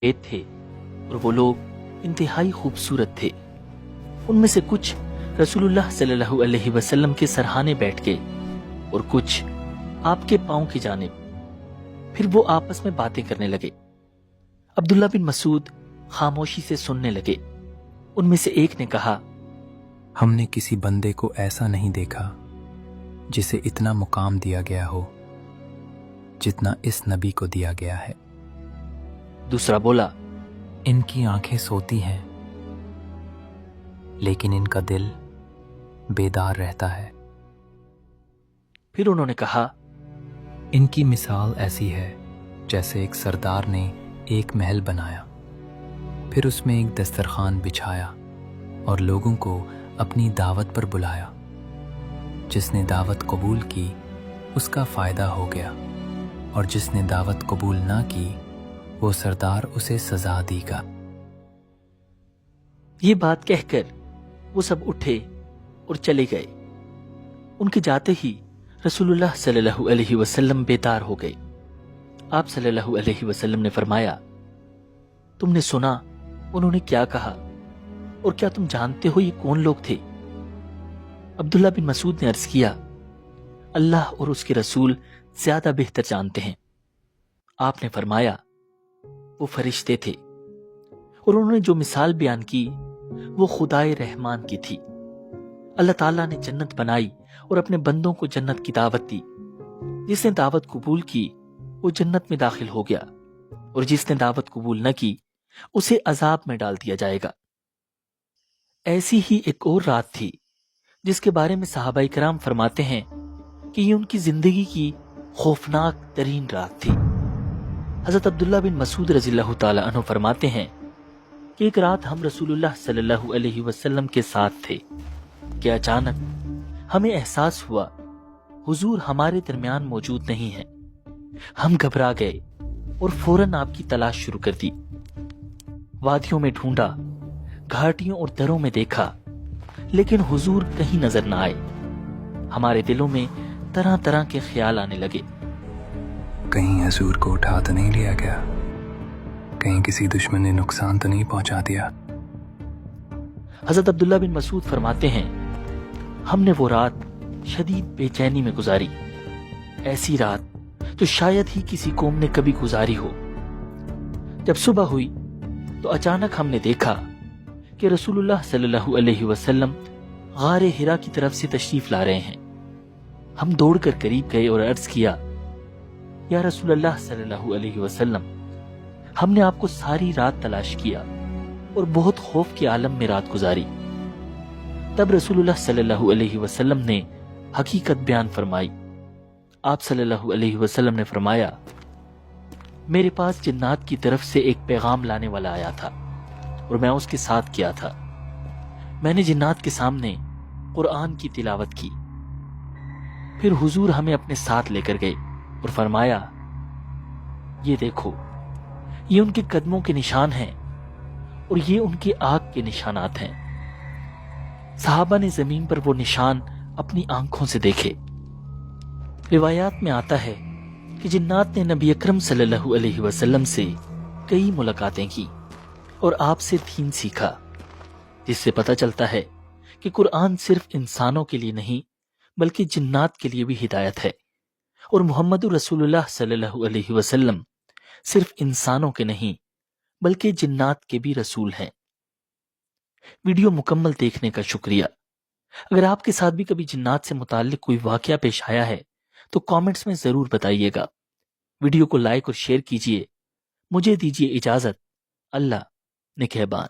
تھے اور وہ لوگ انتہائی خوبصورت تھے۔ ان میں سے کچھ رسول اللہ صلی اللہ علیہ وسلم کے سرہانے بیٹھ گئے اور کچھ آپ کے پاؤں کی جانب۔ پھر وہ آپس میں باتیں کرنے لگے۔ عبداللہ بن مسعود خاموشی سے سننے لگے۔ ان میں سے ایک نے کہا، ہم نے کسی بندے کو ایسا نہیں دیکھا جسے اتنا مقام دیا گیا ہو جتنا اس نبی کو دیا گیا ہے۔ دوسرا بولا، ان کی آنکھیں سوتی ہیں لیکن ان کا دل بیدار رہتا ہے۔ پھر انہوں نے کہا، ان کی مثال ایسی ہے جیسے ایک سردار نے ایک محل بنایا، پھر اس میں ایک دسترخوان بچھایا اور لوگوں کو اپنی دعوت پر بلایا۔ جس نے دعوت قبول کی اس کا فائدہ ہو گیا، اور جس نے دعوت قبول نہ کی وہ سردار اسے سزا دے گا۔ یہ بات کہہ کر وہ سب اٹھے اور چلے گئے۔ ان کے جاتے ہی رسول اللہ صلی اللہ علیہ وسلم بیدار ہو گئے۔ آپ صلی اللہ علیہ وسلم نے فرمایا، تم نے سنا انہوں نے کیا کہا، اور کیا تم جانتے ہو یہ کون لوگ تھے؟ عبداللہ بن مسعود نے عرض کیا، اللہ اور اس کے رسول زیادہ بہتر جانتے ہیں۔ آپ نے فرمایا، وہ فرشتے تھے، اور انہوں نے جو مثال بیان کی وہ خدائے رحمان کی تھی۔ اللہ تعالیٰ نے جنت بنائی اور اپنے بندوں کو جنت کی دعوت دی۔ جس نے دعوت قبول کی وہ جنت میں داخل ہو گیا، اور جس نے دعوت قبول نہ کی اسے عذاب میں ڈال دیا جائے گا۔ ایسی ہی ایک اور رات تھی جس کے بارے میں صحابہ کرام فرماتے ہیں کہ یہ ان کی زندگی کی خوفناک ترین رات تھی۔ حضرت عبداللہ بن مسعود رضی اللہ تعالی عنہ فرماتے ہیں کہ ایک رات ہم رسول اللہ صلی اللہ علیہ وسلم کے ساتھ تھے کہ اچانک ہمیں احساس ہوا حضور ہمارے درمیان موجود نہیں ہیں۔ ہم گھبرا گئے اور فوراً آپ کی تلاش شروع کر دی۔ وادیوں میں ڈھونڈا، گھاٹیوں اور دروں میں دیکھا، لیکن حضور کہیں نظر نہ آئے۔ ہمارے دلوں میں طرح طرح کے خیال آنے لگے۔ کہیں حضور کو اٹھا تو نہیں لیا گیا، کہیں کسی دشمن نے نقصان تو نہیں پہنچا دیا۔ حضرت عبداللہ بن مسعود فرماتے ہیں، ہم نے وہ رات شدید بے چینی میں گزاری، ایسی رات جو شاید ہی کسی قوم نے کبھی گزاری ہو۔ جب صبح ہوئی تو اچانک ہم نے دیکھا کہ رسول اللہ صلی اللہ علیہ وسلم غار حرا کی طرف سے تشریف لا رہے ہیں۔ ہم دوڑ کر قریب گئے اور عرض کیا، یا رسول اللہ صلی اللہ علیہ وسلم، ہم نے آپ کو ساری رات تلاش کیا اور بہت خوف کے عالم میں رات گزاری۔ تب رسول اللہ صلی اللہ علیہ وسلم نے حقیقت بیان فرمائی۔ آپ صلی اللہ علیہ وسلم نے فرمایا، میرے پاس جنات کی طرف سے ایک پیغام لانے والا آیا تھا اور میں اس کے ساتھ کیا تھا۔ میں نے جنات کے سامنے قرآن کی تلاوت کی۔ پھر حضور ہمیں اپنے ساتھ لے کر گئے اور فرمایا، یہ دیکھو، یہ ان کے قدموں کے نشان ہیں اور یہ ان کی آنکھ کے نشانات ہیں۔ صحابہ نے زمین پر وہ نشان اپنی آنکھوں سے دیکھے۔ روایات میں آتا ہے کہ جنات نے نبی اکرم صلی اللہ علیہ وسلم سے کئی ملاقاتیں کی اور آپ سے دین سیکھا، جس سے پتہ چلتا ہے کہ قرآن صرف انسانوں کے لیے نہیں بلکہ جنات کے لیے بھی ہدایت ہے، اور محمد رسول اللہ صلی اللہ علیہ وسلم صرف انسانوں کے نہیں بلکہ جنات کے بھی رسول ہیں۔ ویڈیو مکمل دیکھنے کا شکریہ۔ اگر آپ کے ساتھ بھی کبھی جنات سے متعلق کوئی واقعہ پیش آیا ہے تو کامنٹس میں ضرور بتائیے گا۔ ویڈیو کو لائک اور شیئر کیجیے۔ مجھے دیجیے اجازت۔ اللہ نگہبان۔